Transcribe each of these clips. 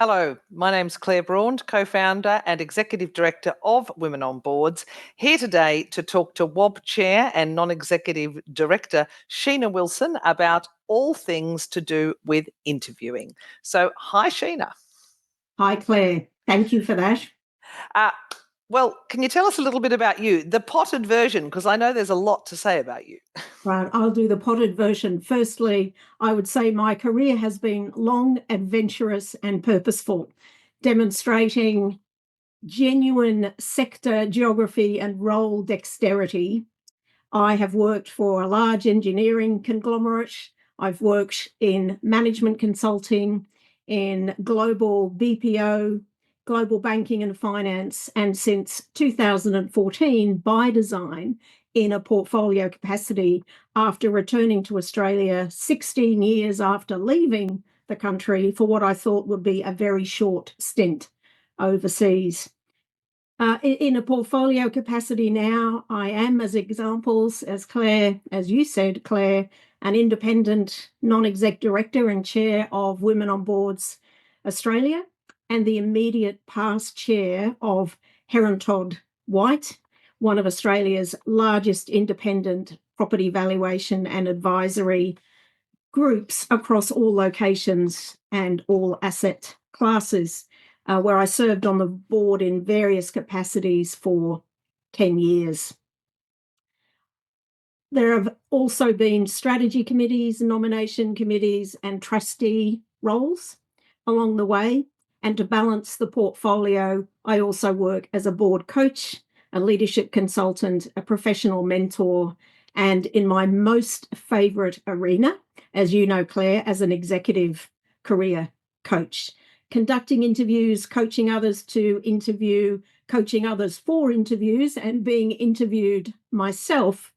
Hello, my name's Claire Braund, co-founder and executive director of Women on Boards, here today to talk to WOB chair and non-executive director Sheena Wilson about all things to do with interviewing. So, hi Sheena. Hi Claire, thank you for that. Well, can you tell us a little bit about you, the potted version, because I know there's a lot to say about you. Right, I'll do the potted version. Firstly, I would say my career has been long, adventurous and purposeful, demonstrating genuine sector geography and role dexterity. I have worked for a large engineering conglomerate. I've worked in management consulting, in global BPO, global banking and finance, and since 2014, by design, in a portfolio capacity after returning to Australia 16 years after leaving the country for what I thought would be a very short stint overseas. In a portfolio capacity now, I am, as examples, as you said, Claire, an independent non-exec director and chair of Women on Boards Australia, and the immediate past chair of Heron Todd White, one of Australia's largest independent property valuation and advisory groups across all locations and all asset classes, where I served on the board in various capacities for 10 years. There have also been strategy committees, nomination committees, and trustee roles along the way. And to balance the portfolio, I also work as a board coach, a leadership consultant, a professional mentor, and in my most favourite arena, as you know, Claire, as an executive career coach, conducting interviews, coaching others to interview, coaching others for interviews, and being interviewed myself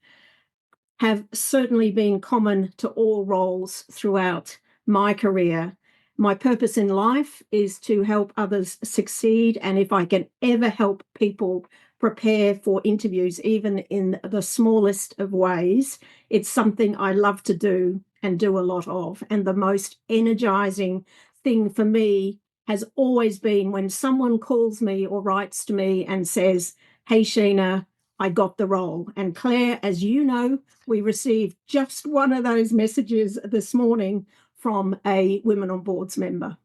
have certainly been common to all roles throughout my career. My purpose in life is to help others succeed, and if I can ever help people prepare for interviews, even in the smallest of ways, it's something I love to do and do a lot of. And the most energizing thing for me has always been when someone calls me or writes to me and says, "Hey, Sheena, I got the role." And Claire, as you know, we received just one of those messages this morning from a Women on Boards member.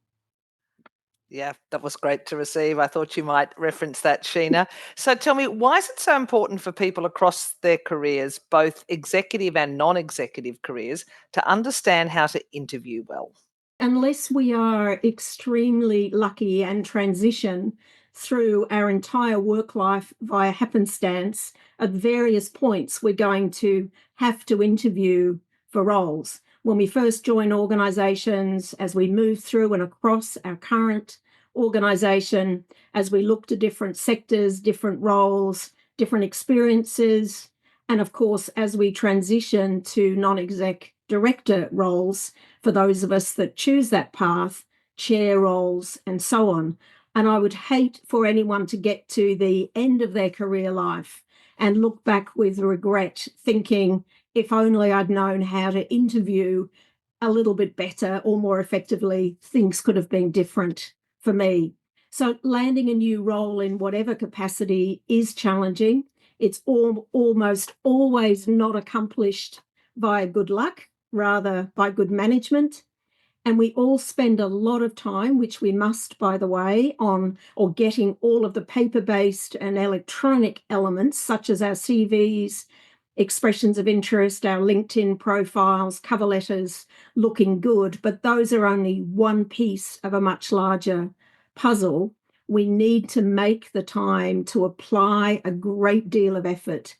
Yeah, that was great to receive. I thought you might reference that, Sheena. So tell me, why is it so important for people across their careers, both executive and non-executive careers, to understand how to interview well? Unless we are extremely lucky and transition through our entire work life via happenstance, at various points we're going to have to interview for roles. When we first join organisations, as we move through and across our current organisation, as we look to different sectors, different roles, different experiences, and of course, as we transition to non-exec director roles, for those of us that choose that path, chair roles, and so on. And I would hate for anyone to get to the end of their career life and look back with regret, thinking, if only I'd known how to interview a little bit better or more effectively, things could have been different for me. So landing a new role in whatever capacity is challenging. It's almost always not accomplished by good luck, rather by good management. And we all spend a lot of time, which we must, by the way, on or getting all of the paper-based and electronic elements, such as our CVs, expressions of interest, our LinkedIn profiles, cover letters, looking good. But those are only one piece of a much larger puzzle. We need to make the time to apply a great deal of effort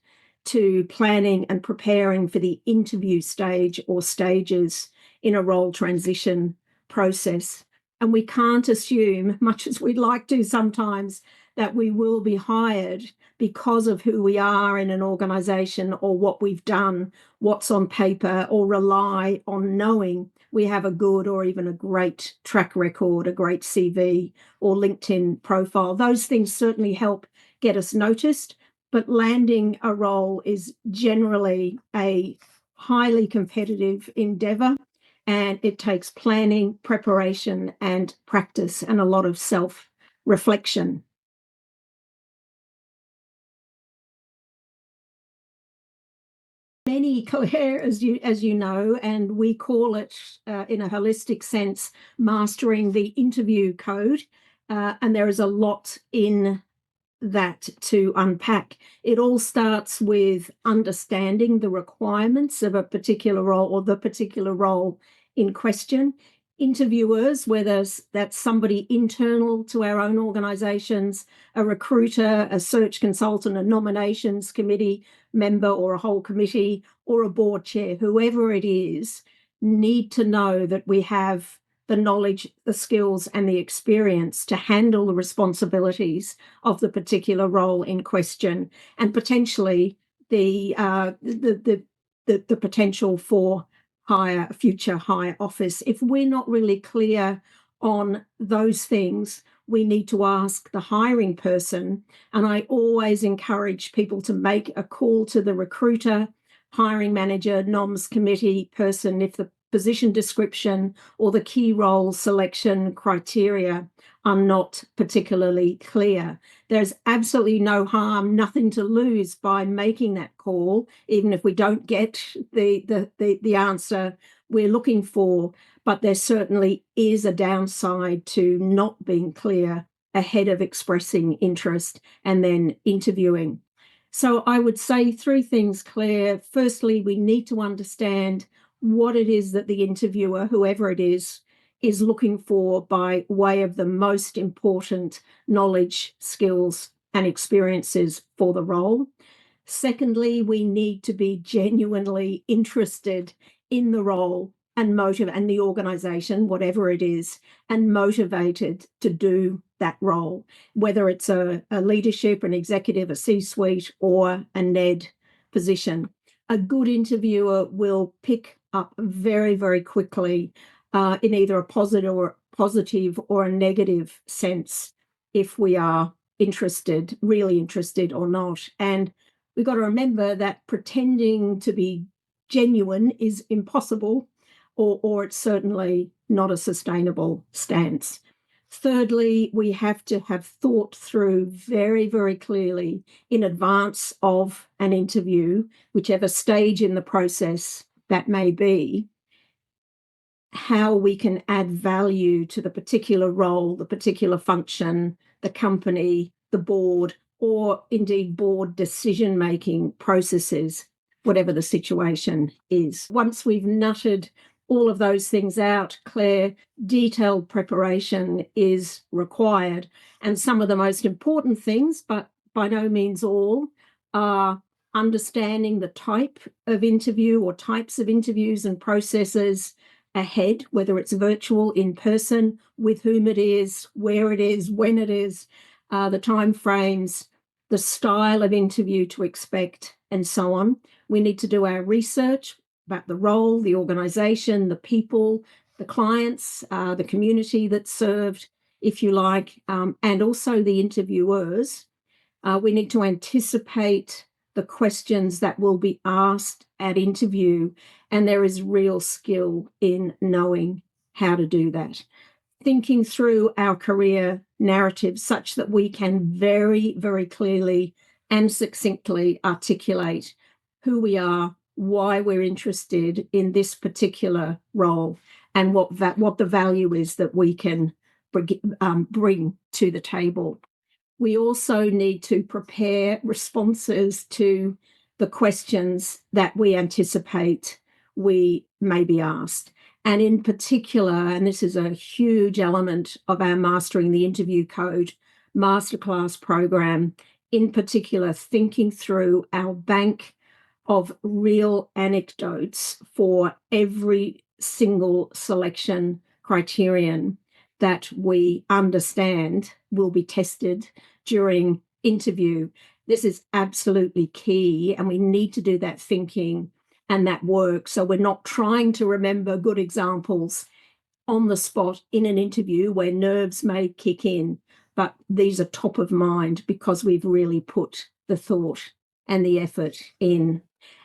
to planning and preparing for the interview stage or stages in a role transition process. And we can't assume, much as we'd like to sometimes, that we will be hired because of who we are in an organisation or what we've done, what's on paper, or rely on knowing we have a good or even a great track record, a great CV or LinkedIn profile. Those things certainly help get us noticed, but landing a role is generally a highly competitive endeavour. And it takes planning, preparation, and practice, and a lot of self-reflection. Many, Claire, as you know, and we call it in a holistic sense, mastering the interview code. And there is a lot in that to unpack. It all starts with understanding the requirements of a particular role or the particular role in question. Interviewers, whether that's somebody internal to our own organisations, a recruiter, a search consultant, a nominations committee member, or a whole committee, or a board chair, whoever it is, need to know that we have the knowledge, the skills, and the experience to handle the responsibilities of the particular role in question, and potentially the potential for future higher office. If we're not really clear on those things, we need to ask the hiring person. And I always encourage people to make a call to the recruiter, hiring manager, noms committee person if the position description or the key role selection criteria are not particularly clear. There's absolutely no harm, nothing to lose by making that call, even if we don't get the answer we're looking for. But there certainly is a downside to not being clear ahead of expressing interest and then interviewing. So I would say three things, Claire. Firstly, we need to understand what it is that the interviewer, whoever it is looking for by way of the most important knowledge, skills, and experiences for the role. Secondly, we need to be genuinely interested in the role and the organisation, whatever it is, and motivated to do that role, whether it's a leadership, an executive, a C-suite, or a NED position. A good interviewer will pick up very, very quickly in either a positive or a negative sense if we are interested, really interested or not. And we've got to remember that pretending to be genuine is impossible, or it's certainly not a sustainable stance. Thirdly, we have to have thought through very, very clearly in advance of an interview, whichever stage in the process that may be, how we can add value to the particular role, the particular function, the company, the board, or indeed board decision-making processes, whatever the situation is. Once we've nutted all of those things out, Claire, detailed preparation is required. And some of the most important things, but by no means all, are understanding the type of interview or types of interviews and processes ahead, whether it's virtual, in person, with whom it is, where it is, when it is, the time frames, the style of interview to expect, and so on. We need to do our research about the role, the organisation, the people, the clients, the community that's served, if you like, and also the interviewers. We need to anticipate the questions that will be asked at interview, and there is real skill in knowing how to do that. Thinking through our career narrative such that we can very, very clearly and succinctly articulate who we are, why we're interested in this particular role, and what the value is that we can bring to the table. We also need to prepare responses to the questions that we anticipate we may be asked. And in particular, and this is a huge element of our Mastering the Interview Code masterclass program, in particular, thinking through our bank of real anecdotes for every single selection criterion that we understand will be tested during interview. This is absolutely key, and we need to do that thinking and that work. So we're not trying to remember good examples on the spot in an interview where nerves may kick in, but these are top of mind because we've really put the thought and the effort in.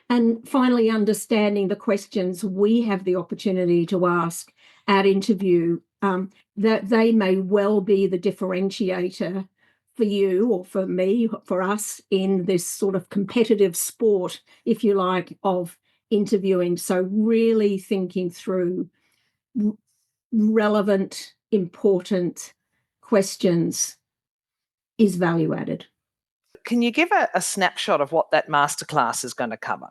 And finally, understanding the questions we have the opportunity to ask at interview, that they may well be the differentiator for you or for me, for us in this sort of competitive sport, if you like, of interviewing. So really thinking through relevant, important questions is value added. Can you give a snapshot of what that masterclass is going to cover?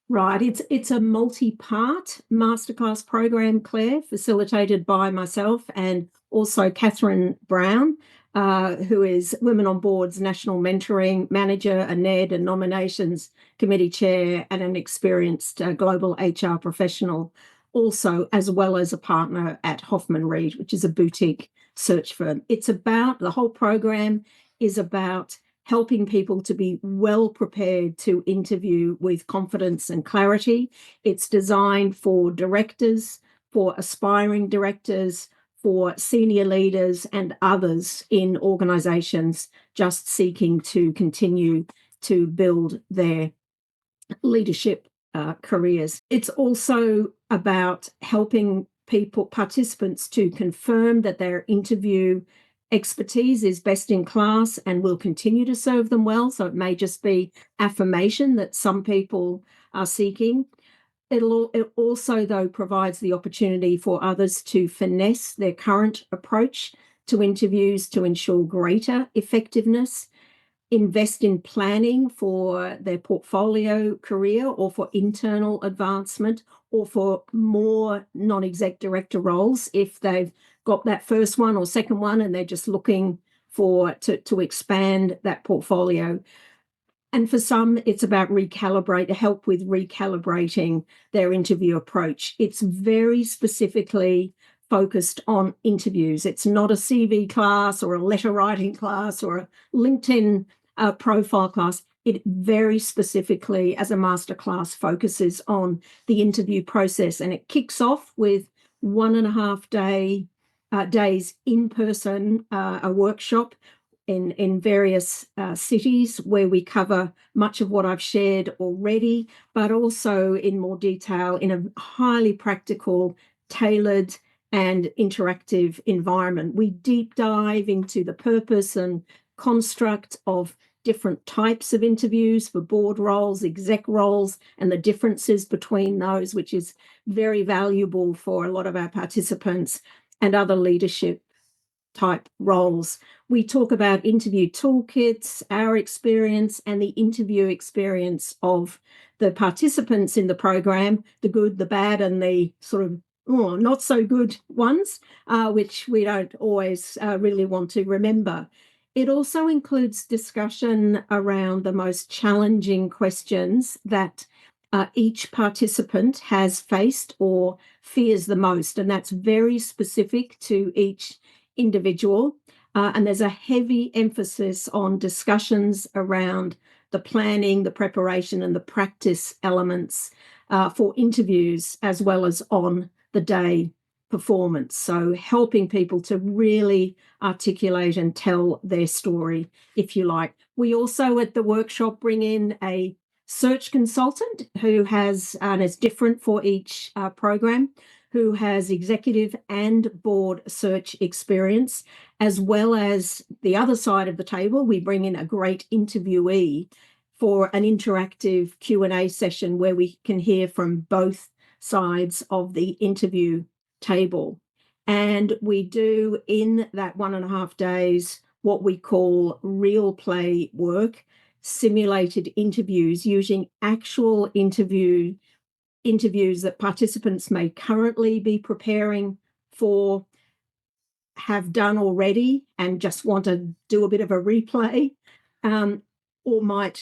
Right. It's a multi-part masterclass program, Claire, facilitated by myself and also Catherine Braund, who is Women on Board's National Mentoring Manager, a NED and Nominations Committee Chair, and an experienced global HR professional, also as well as a partner at Hoffman Reed, which is a boutique search firm. The whole program is about helping people to be well prepared to interview with confidence and clarity. It's designed for directors, for aspiring directors, for senior leaders and others in organisations just seeking to continue to build their leadership careers. It's also about helping participants to confirm that their interview expertise is best in class and will continue to serve them well. So it may just be affirmation that some people are seeking. It also, though, provides the opportunity for others to finesse their current approach to interviews to ensure greater effectiveness, invest in planning for their portfolio career or for internal advancement or for more non-exec director roles if they've got that first one or second one and they're just looking to expand that portfolio. And for some, it's about help with recalibrating their interview approach. It's very specifically focused on interviews. It's not a CV class or a letter writing class or a LinkedIn profile class. It very specifically, as a masterclass, focuses on the interview process, and it kicks off with 1.5 days in person, a workshop in various cities where we cover much of what I've shared already, but also in more detail in a highly practical, tailored and interactive environment. We deep dive into the purpose and construct of different types of interviews for board roles, exec roles, and the differences between those, which is very valuable for a lot of our participants and other leadership type roles. We talk about interview toolkits, our experience, and the interview experience of the participants in the program, the good, the bad, and the sort of not so good ones, which we don't always really want to remember. It also includes discussion around the most challenging questions that each participant has faced or fears the most, and that's very specific to each individual. And there's a heavy emphasis on discussions around the planning, the preparation, and the practice elements for interviews, as well as on the day performance. So helping people to really articulate and tell their story, if you like. We also at the workshop bring in a search consultant who has, and it's different for each program, who has executive and board search experience, as well as the other side of the table. We bring in a great interviewee for an interactive Q&A session where we can hear from both sides of the interview table. And we do in that 1.5 days what we call real play work, simulated interviews using actual interviews that participants may currently be preparing for, have done already and just want to do a bit of a replay,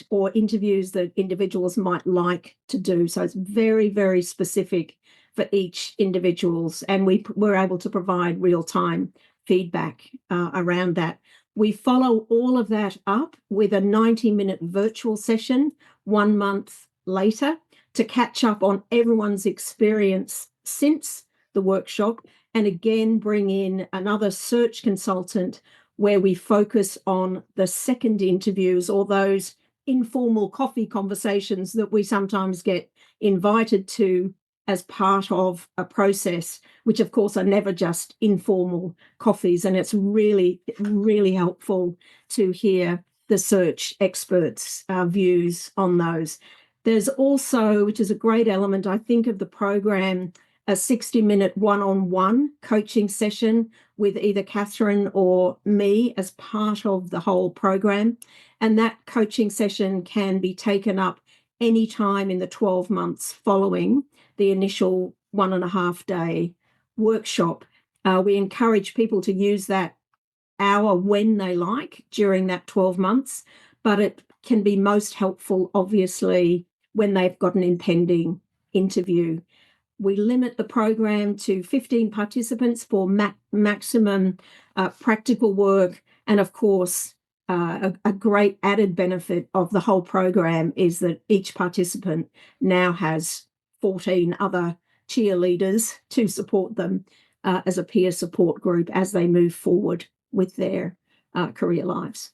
or interviews that individuals might like to do. So it's very, very specific for each individuals, and we're able to provide real-time feedback around that. We follow all of that up with a 90-minute virtual session 1 month later to catch up on everyone's experience since the workshop, and again bring in another search consultant where we focus on the second interviews or those informal coffee conversations that we sometimes get invited to as part of a process, which of course are never just informal coffees. And it's really, really helpful to hear the search experts' views on those. There's also, which is a great element, I think, of the program, a 60-minute one-on-one coaching session with either Catherine or me as part of the whole program. And that coaching session can be taken up anytime in the 12 months following the initial 1.5 day workshop. We encourage people to use that hour when they like during that 12 months, but it can be most helpful, obviously, when they've got an impending interview. We limit the program to 15 participants for maximum practical work. And of course, a great added benefit of the whole program is that each participant now has 14 other cheerleaders to support them as a peer support group as they move forward with their career lives.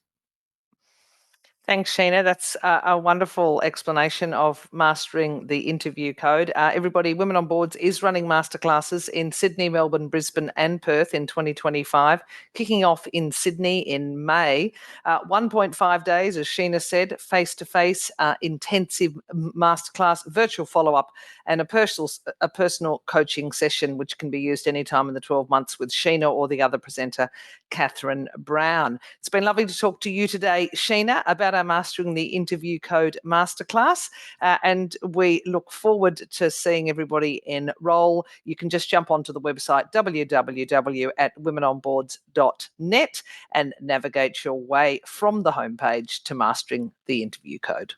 Thanks, Sheena. That's a wonderful explanation of mastering the interview code. Everybody, Women on Boards is running masterclasses in Sydney, Melbourne, Brisbane and Perth in 2025, kicking off in Sydney in May. 1.5 days, as Sheena said, face-to-face, intensive masterclass, virtual follow-up and a personal coaching session, which can be used anytime in the 12 months with Sheena or the other presenter, Catherine Braund. It's been lovely to talk to you today, Sheena, about our Mastering the Interview Code Masterclass, and we look forward to seeing everybody enroll. You can just jump onto the website www.womenonboards.net and navigate your way from the homepage to Mastering the Interview Code.